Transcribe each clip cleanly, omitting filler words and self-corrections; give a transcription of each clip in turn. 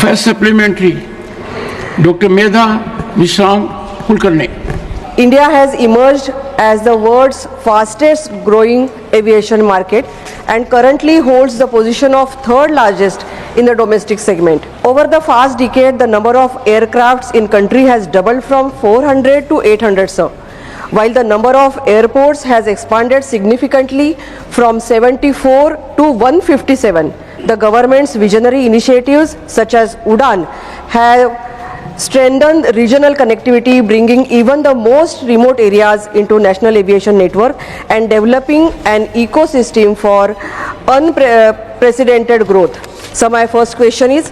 First supplementary, Dr. Medha Vishram Kulkarni. India has emerged as the world's fastest growing aviation market and currently holds the position of third largest in the domestic segment. Over the past decade, the number of aircrafts in country has doubled from 400 to 800, sir. While the number of airports has expanded significantly from 74 to 157. The government's visionary initiatives such as UDAN have strengthened regional connectivity, bringing even the most remote areas into national aviation network and developing an ecosystem for unprecedented growth. So my first question is,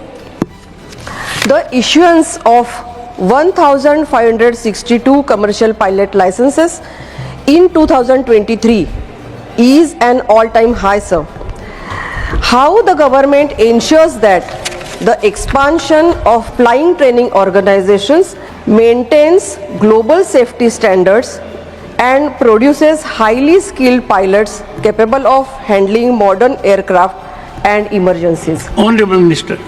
the issuance of 1,562 commercial pilot licenses in 2023 is an all-time high, sir. How the government ensures that the expansion of flying training organizations maintains global safety standards and produces highly skilled pilots capable of handling modern aircraft and emergencies? Honorable Minister.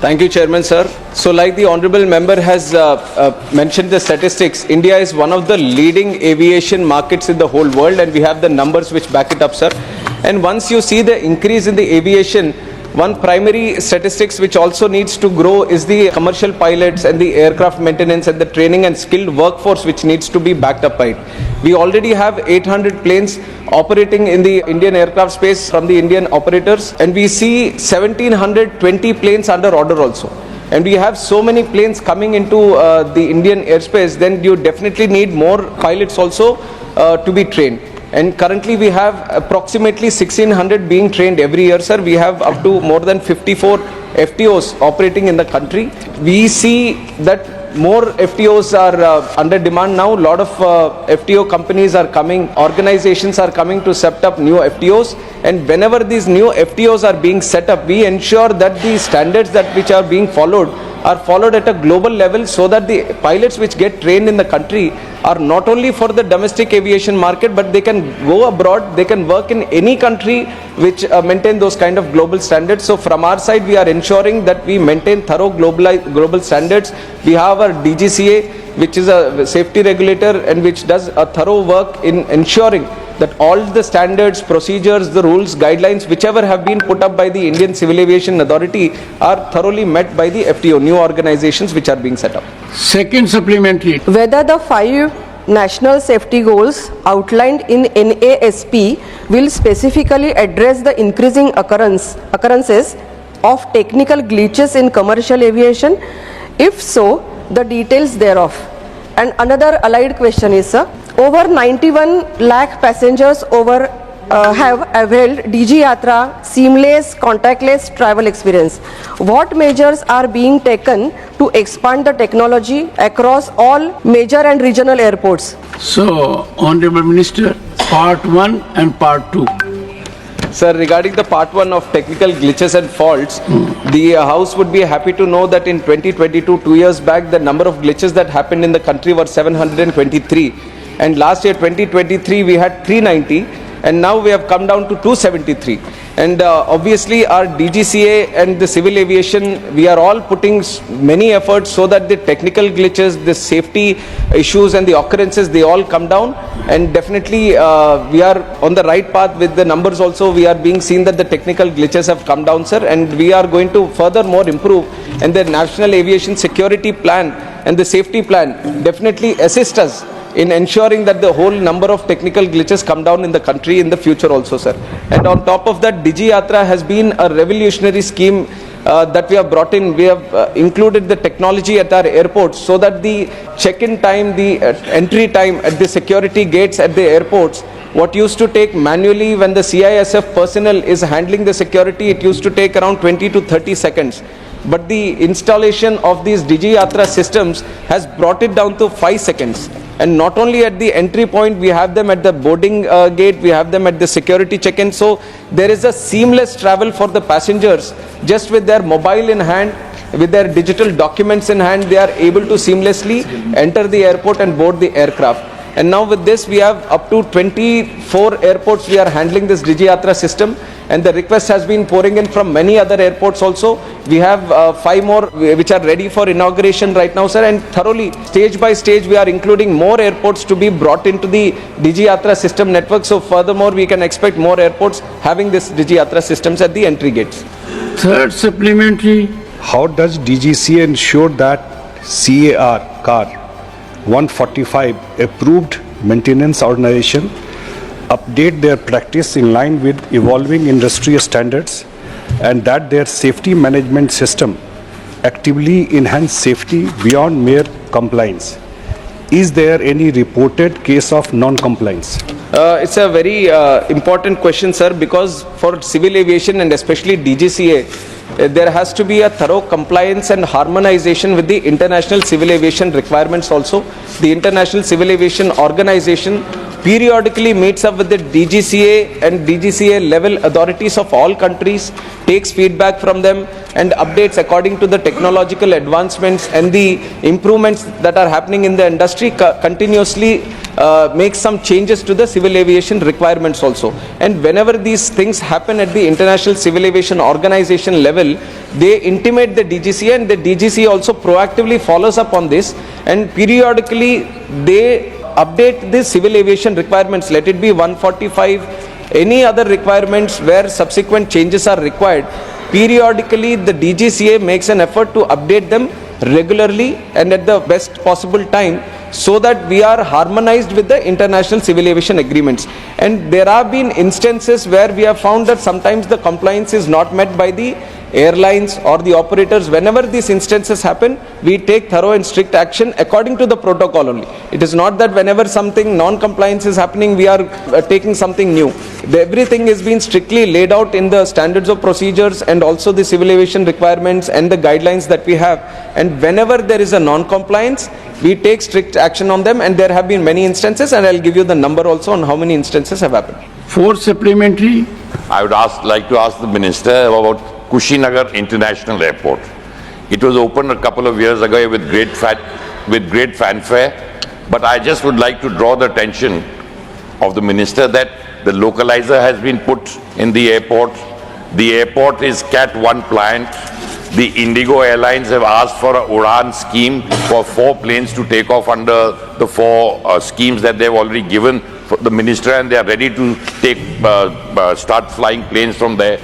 Thank you, Chairman, sir. So like the Honorable Member has mentioned the statistics, India is one of the leading aviation markets in the whole world, and we have the numbers which back it up, sir. And once you see the increase in the aviation, one primary statistics which also needs to grow is the commercial pilots and the aircraft maintenance and the training and skilled workforce which needs to be backed up by it. We already have 800 planes operating in the Indian aircraft space from the Indian operators, and we see 1720 planes under order also. And we have so many planes coming into the Indian airspace, then you definitely need more pilots also to be trained. And currently we have approximately 1600 being trained every year, sir. We have up to more than 54 FTOs operating in the country. We see that more FTOs are under demand now. A lot of FTO companies are coming, organizations are coming to set up new FTOs. And whenever these new FTOs are being set up, we ensure that the standards that which are being followed are followed at a global level, so that the pilots which get trained in the country are not only for the domestic aviation market, but they can go abroad, they can work in any country which maintain those kind of global standards. So from our side, we are ensuring that we maintain thorough global standards. We have our DGCA, which is a safety regulator and which does a thorough work in ensuring that all the standards, procedures, the rules, guidelines, whichever have been put up by the Indian Civil Aviation Authority are thoroughly met by the FTO, new organizations which are being set up. Second supplementary. Whether the 5 national safety goals outlined in NASP will specifically address the increasing occurrences of technical glitches in commercial aviation? If so, the details thereof. And another allied question is, sir, over 91 lakh passengers have availed DG Yatra seamless, contactless travel experience. What measures are being taken to expand the technology across all major and regional airports? So, Honorable Minister, Part 1 and Part 2. Sir, regarding the Part 1 of technical glitches and faults, the House would be happy to know that in 2022, 2 years back, the number of glitches that happened in the country were 723. And last year, 2023, we had 390. And now we have come down to 273. And obviously our DGCA and the civil aviation, we are all putting many efforts so that the technical glitches, the safety issues and the occurrences, they all come down. And definitely we are on the right path with the numbers also. We are being seen that the technical glitches have come down, sir. And we are going to furthermore improve. And the National Aviation Security Plan and the safety plan definitely assist us in ensuring that the whole number of technical glitches come down in the country in the future also, sir. And on top of that, Digi Yatra has been a revolutionary scheme that we have brought in. We have included the technology at our airports so that the check-in time, the entry time at the security gates at the airports, what used to take manually when the CISF personnel is handling the security, it used to take around 20 to 30 seconds. But the installation of these Digi Yatra systems has brought it down to 5 seconds. And not only at the entry point, we have them at the boarding gate, we have them at the security check-in. So there is a seamless travel for the passengers. Just with their mobile in hand, with their digital documents in hand, they are able to seamlessly enter the airport and board the aircraft. And now with this, we have up to 24 airports we are handling this Digi-Yatra system. And the request has been pouring in from many other airports also. We have 5 more which are ready for inauguration right now, sir. And thoroughly, stage by stage, we are including more airports to be brought into the Digi-Yatra system network. So furthermore, we can expect more airports having this Digi-Yatra systems at the entry gates. Third supplementary. How does DGCA ensure that CAR 145 approved maintenance organization update their practice in line with evolving industry standards and that their safety management system actively enhance safety beyond mere compliance? Is there any reported case of non-compliance? It's a very important question, sir, because for civil aviation and especially DGCA, there has to be a thorough compliance and harmonization with the international civil aviation requirements also. The International Civil Aviation Organization periodically meets up with the DGCA and DGCA level authorities of all countries, takes feedback from them and updates according to the technological advancements and the improvements that are happening in the industry, continuously makes some changes to the civil aviation requirements also. And whenever these things happen at the International Civil Aviation Organization level, they intimate the DGCA and the DGCA also proactively follows up on this, and periodically they update the civil aviation requirements, let it be 145, any other requirements where subsequent changes are required. Periodically, the DGCA makes an effort to update them regularly and at the best possible time, so that we are harmonized with the international civil aviation agreements. And there have been instances where we have found that sometimes the compliance is not met by the airlines or the operators. Whenever these instances happen, we take thorough and strict action according to the protocol only. It is not that whenever something non-compliance is happening, we are taking something new. Everything is being strictly laid out in the standards of procedures and also the civil aviation requirements and the guidelines that we have. And whenever there is a non-compliance, we take strict action on them, and there have been many instances, and I'll give you the number also on how many instances have happened. Fourth supplementary. I would like to ask the Minister about Kushinagar International Airport. It was opened a couple of years ago with great fanfare, but I just would like to draw the attention of the Minister that the localizer has been put in the airport. The airport is Cat 1 plant. The Indigo Airlines have asked for a Udan scheme for 4 planes to take off under the 4 schemes that they've already given for the Minister, and they are ready to start flying planes from there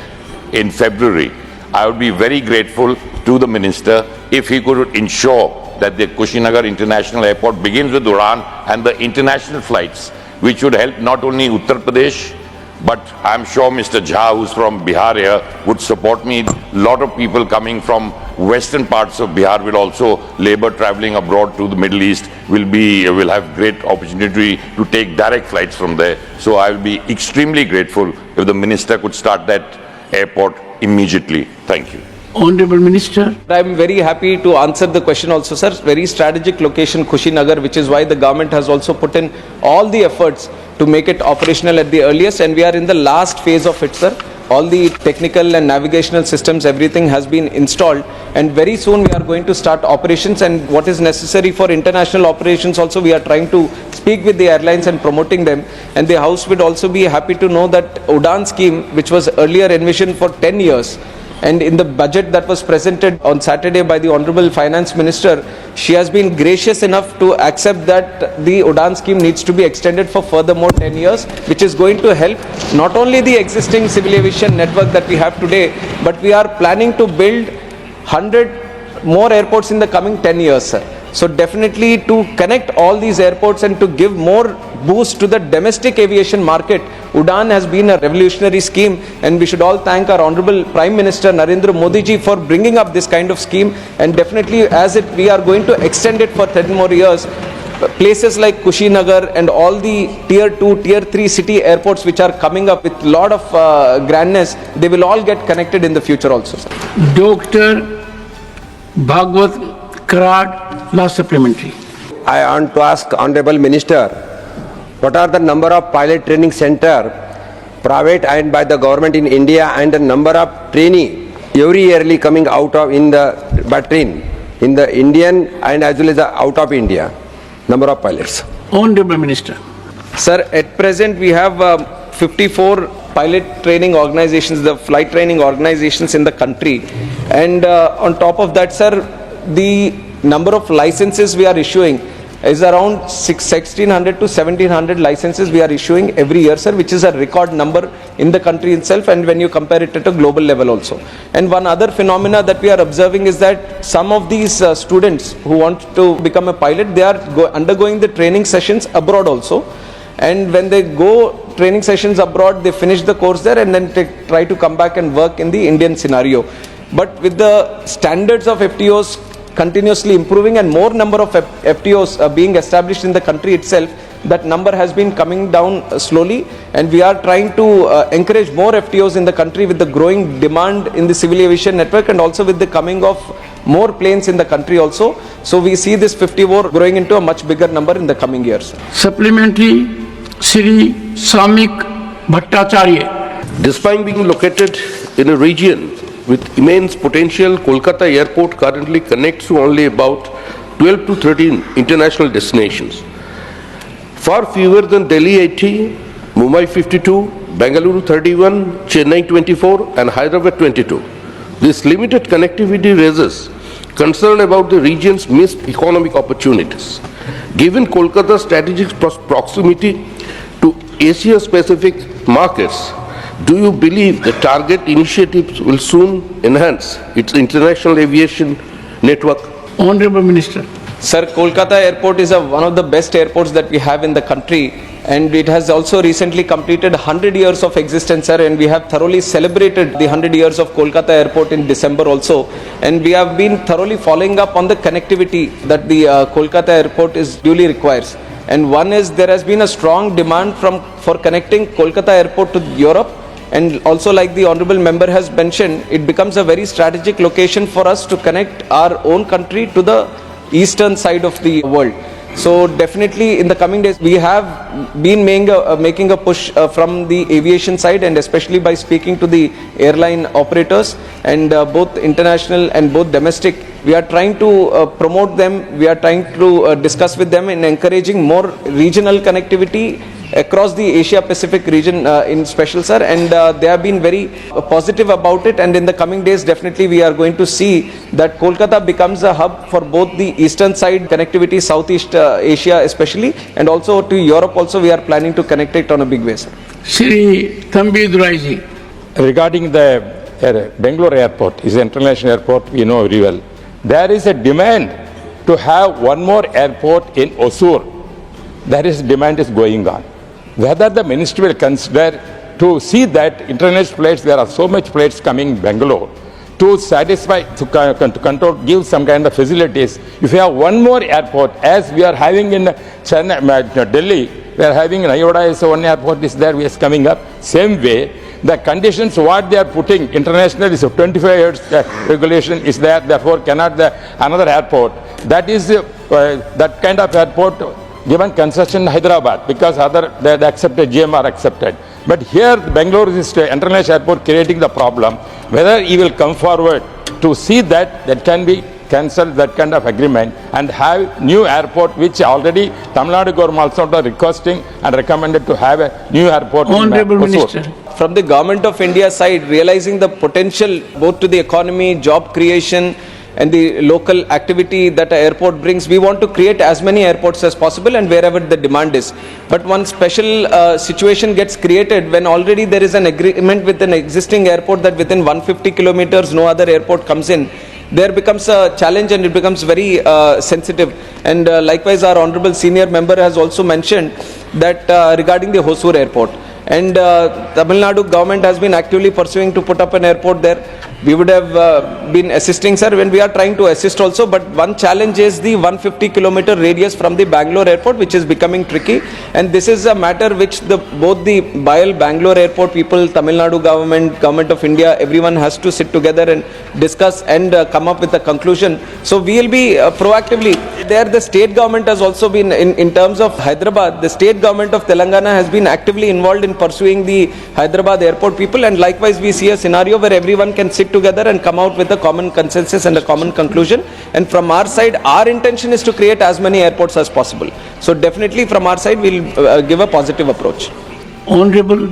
in February. I would be very grateful to the Minister if he could ensure that the Kushinagar International Airport begins with Udan and the international flights, which would help not only Uttar Pradesh, but I'm sure Mr. Jha, who's from Bihar here, would support me. A lot of people coming from western parts of Bihar will also labor traveling abroad to the Middle East, will have great opportunity to take direct flights from there. So I will be extremely grateful if the Minister could start that airport immediately. Thank you. Honorable Minister. I'm very happy to answer the question also, sir. Very strategic location, Kushinagar, which is why the government has also put in all the efforts to make it operational at the earliest, and we are in the last phase of it, sir. All the technical and navigational systems, everything has been installed, and very soon we are going to start operations, and what is necessary for international operations also we are trying to speak with the airlines and promoting them. And the House would also be happy to know that Udan scheme, which was earlier envisioned for 10 years, and in the budget that was presented on Saturday by the Honorable Finance Minister, she has been gracious enough to accept that the Udan scheme needs to be extended for furthermore 10 years, which is going to help not only the existing civil aviation network that we have today, but we are planning to build 100 more airports in the coming 10 years, sir. So definitely to connect all these airports and to give more boost to the domestic aviation market, Udan has been a revolutionary scheme, and we should all thank our Honorable Prime Minister Narendra Modi ji for bringing up this kind of scheme. And definitely we are going to extend it for 10 more years. Places like Kushinagar and all the tier 2, tier 3 city airports which are coming up with lot of grandness, they will all get connected in the future also, sir. Dr. Bhagwat Karad, last supplementary. I want to ask Honorable Minister, what are the number of pilot training center, private and by the government in India, and the number of trainee every yearly coming out of by train in the Indian and as well as out of India, number of pilots? Honorable Minister. Sir, at present we have 54 pilot training organizations, the flight training organizations in the country. And on top of that, sir, the number of licenses we are issuing is around 1600 to 1700 licenses we are issuing every year, sir, which is a record number in the country itself, and when you compare it at a global level also. And one other phenomena that we are observing is that some of these students who want to become a pilot, they are undergoing the training sessions abroad also. And when they go training sessions abroad, they finish the course there and then try to come back and work in the Indian scenario. But with the standards of FTOs continuously improving and more number of FTOs being established in the country itself, that number has been coming down slowly, and we are trying to encourage more FTOs in the country with the growing demand in the civil aviation network and also with the coming of more planes in the country also. So we see this 54 growing into a much bigger number in the coming years. Supplementary, Sri Samik Bhattacharya. Despite being located in a region with immense potential, Kolkata Airport currently connects to only about 12 to 13 international destinations. Far fewer than Delhi 80, Mumbai 52, Bengaluru 31, Chennai 24 and Hyderabad 22. This limited connectivity raises concern about the region's missed economic opportunities. Given Kolkata's strategic proximity to Asia-Pacific markets, do you believe the target initiatives will soon enhance its international aviation network? Honorable Minister. Sir, Kolkata Airport is one of the best airports that we have in the country, and it has also recently completed 100 years of existence, sir, and we have thoroughly celebrated the 100 years of Kolkata Airport in December also, and we have been thoroughly following up on the connectivity that the Kolkata Airport is duly requires. And one is there has been a strong demand for connecting Kolkata Airport to Europe, and also like the Honorable Member has mentioned, it becomes a very strategic location for us to connect our own country to the eastern side of the world. So definitely in the coming days we have been making a push from the aviation side, and especially by speaking to the airline operators and both international and both domestic. We are trying to promote them, we are trying to discuss with them in encouraging more regional connectivity across the Asia Pacific region in special, sir, and they have been very positive about it, and in the coming days definitely we are going to see that Kolkata becomes a hub for both the eastern side connectivity, Southeast Asia especially, and also to Europe also we are planning to connect it on a big way, sir. Sri Thambi Duraiji. Regarding the Bangalore airport, is an international airport, we know very well. There is a demand to have one more airport in Soar. There is demand is going on. Whether the ministry will consider to see that international flights, there are so much flights coming Bangalore, to satisfy, to control, give some kind of facilities. If you have one more airport, as we are having in Chennai, Delhi, we are having Naidu is one airport is there, is coming up. Same way, the conditions what they are putting, international is 25 years regulation is there, therefore cannot another airport. That is that kind of airport given concession in Hyderabad, because they accepted, GMR accepted. But here Bangalore is international airport creating the problem. Whether he will come forward to see that can be cancelled, that kind of agreement, and have new airport, which already Tamil Nadu government also requesting and recommended to have a new airport. Honorable Minister. From the Government of India side, realizing the potential both to the economy, job creation, and the local activity that an airport brings, we want to create as many airports as possible and wherever the demand is. But one special situation gets created when already there is an agreement with an existing airport that within 150 kilometers no other airport comes in. There becomes a challenge and it becomes very sensitive. And likewise our Honorable Senior Member has also mentioned that regarding the Hosur airport. And Tamil Nadu government has been actively pursuing to put up an airport there. We would have been assisting, sir, when we are trying to assist also, but one challenge is the 150 kilometer radius from the Bangalore airport, which is becoming tricky, and this is a matter which both the Bangalore airport people, Tamil Nadu government, Government of India, everyone has to sit together and discuss and come up with a conclusion. So we will be proactively there the state government has also been, in terms of Hyderabad, the state government of Telangana has been actively involved in pursuing the Hyderabad airport people, and likewise we see a scenario where everyone can sit together and come out with a common consensus and a common conclusion. And from our side, our intention is to create as many airports as possible. So definitely from our side, we'll give a positive approach. Honorable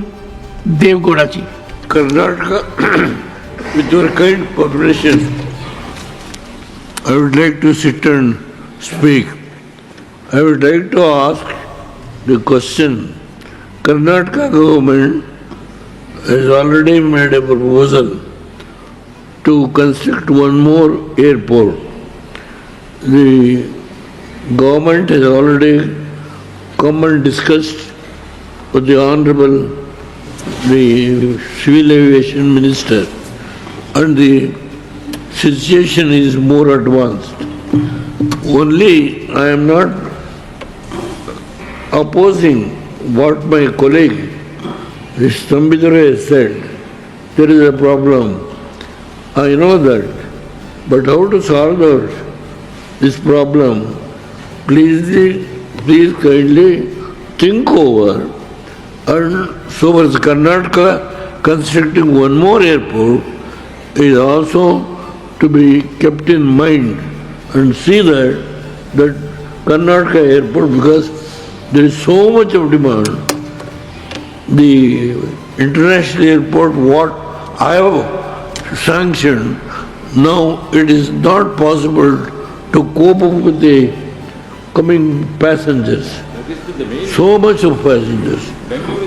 Dev Godaji. Karnataka, with your kind cooperation, I would like to sit and speak. I would like to ask the question. Karnataka government has already made a proposal to construct one more airport. The government has already come and discussed with the Honorable the Civil Aviation Minister, and the situation is more advanced. Only I am not opposing what my colleague Stambidure has said. There is a problem. I know that. But how to solve out this problem? Please kindly think over. And so as Karnataka constructing one more airport is also to be kept in mind, and see that Karnataka airport, because there is so much of demand. The international airport, what I have sanctioned, now it is not possible to cope up with the coming passengers. So much of passengers.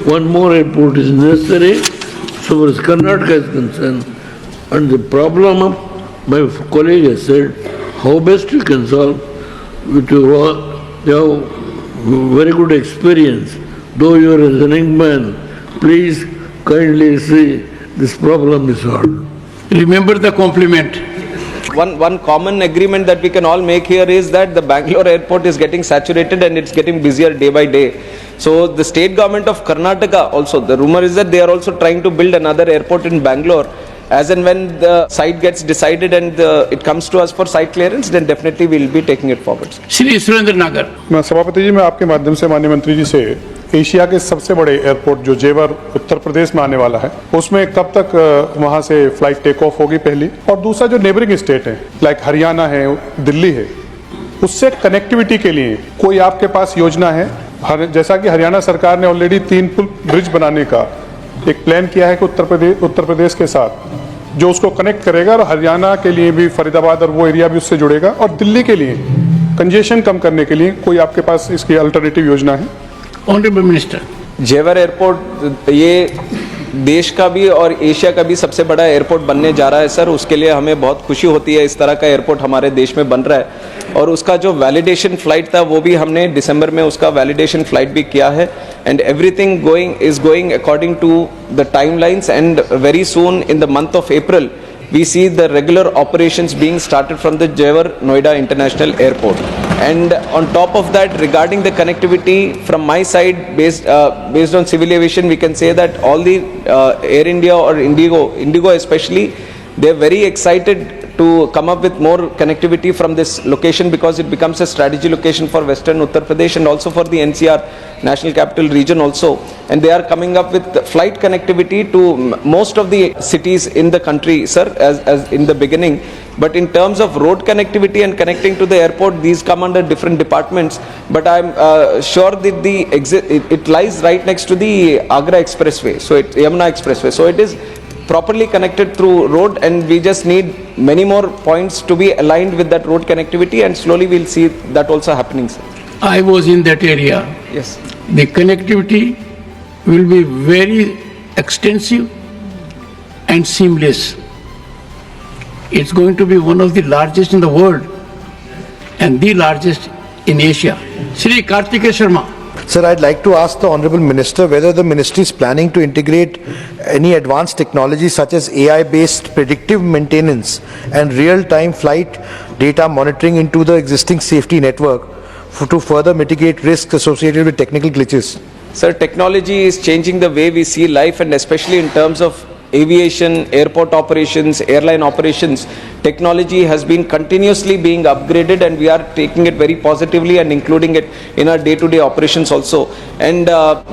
One more airport is necessary, so as Karnataka is concerned. And the problem of my colleague has said, how best we can solve, with your very good experience. Though you are a young man, please kindly see this problem is solved. Remember the compliment. One common agreement that we can all make here is that the Bangalore airport is getting saturated and it's getting busier day by day. So the state government of Karnataka also, the rumor is that they are also trying to build another airport in Bangalore. As and when the site gets decided and it comes to us for site clearance, then definitely we will be taking it forward. Shri Surendra Nagar. मैं सभापति जी, मैं आपके माध्यम से माननीय मंत्री जी से Asia के सबसे बड़े एयरपोर्ट जो जेवर उत्तर प्रदेश में आने वाला है, उसमें कब तक वहां से फ्लाइट टेक ऑफ होगी पहली, और दूसरा जो नेबरिंग स्टेट है लाइक हरियाणा है, दिल्ली है, उससे कनेक्टिविटी के लिए कोई आपके पास योजना है? जैसा कि हरियाणा सरकार ने ऑलरेडी 3 ब्रिज बनाने का एक प्लान किया है कि उत्तर प्रदेश के साथ जो उसको कनेक्ट करेगा, और हरियाणा के लिए भी फरीदाबाद और वो एरिया भी उससे जुड़ेगा, और दिल्ली के लिए कंजेशन कम करने के लिए कोई आपके पास इसकी अल्टरनेटिव योजना है? Honorable Minister. जेवर एयरपोर्ट ये देश का भी और एशिया का भी सबसे बड़ा एयरपोर्ट बनने जा रहा है सर। उसके लिए हमें बहुत खुशी होती है, इस तरह का एयरपोर्ट हमारे देश में बन रहा है। और उसका जो वैलिडेशन फ्लाइट था वो भी हमने दिसंबर में उसका वैलिडेशन फ्लाइट भी किया है, and everything is going according to the timelines, and very soon in the month of April we see the regular operations being started from the Jewar Noida International Airport. And on top of that, regarding the connectivity from my side, based on civil aviation, we can say that all the Air India or Indigo especially, they're very excited to come up with more connectivity from this location, because it becomes a strategy location for Western Uttar Pradesh and also for the NCR, National Capital Region also. And they are coming up with flight connectivity to most of the cities in the country, sir, as in the beginning. But in terms of road connectivity and connecting to the airport, these come under different departments. But I'm sure that it lies right next to the Agra Expressway, so Yamuna Expressway. So it is properly connected through road, and we just need many more points to be aligned with that road connectivity, and slowly we'll see that also happening, sir. I was in that area. Yes. The connectivity will be very extensive and seamless. It's going to be one of the largest in the world and the largest in Asia. Shri Kartikeya Sharma. Sir, I'd like to ask the Honorable Minister whether the Ministry is planning to integrate any advanced technologies such as AI-based predictive maintenance and real-time flight data monitoring into the existing safety network to further mitigate risks associated with technical glitches. Sir, technology is changing the way we see life, and especially in terms of aviation, airport operations, airline operations. technology has been continuously being upgraded, and we are taking it very positively and including it in our day-to-day operations also. And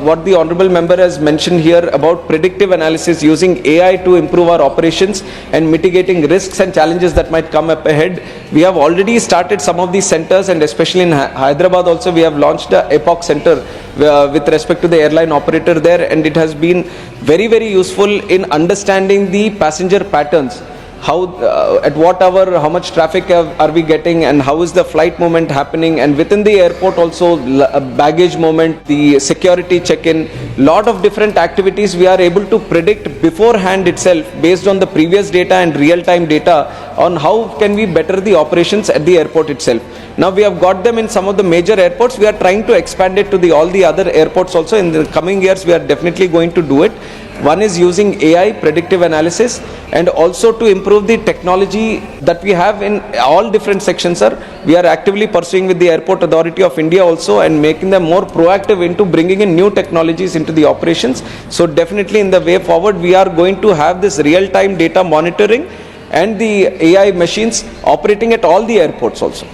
what the honorable member has mentioned here about predictive analysis using AI to improve our operations and mitigating risks and challenges that might come up ahead, we have already started some of these centers, and especially in Hyderabad also we have launched a Epoch Center with respect to the airline operator there, and it has been very, very useful in understanding the passenger patterns. How, at what hour, how much traffic are we getting, and how is the flight movement happening, and within the airport also baggage movement, the security check-in, lot of different activities we are able to predict beforehand itself based on the previous data and real-time data on how can we better the operations at the airport itself. Now we have got them in some of the major airports. We are trying to expand it to all the other airports also. In the coming years we are definitely going to do it. One is using AI, predictive analysis, and also to improve the technology that we have in all different sections, sir. We are actively pursuing with the Airport Authority of India also and making them more proactive into bringing in new technologies into the operations. So definitely in the way forward, we are going to have this real-time data monitoring and the AI machines operating at all the airports also.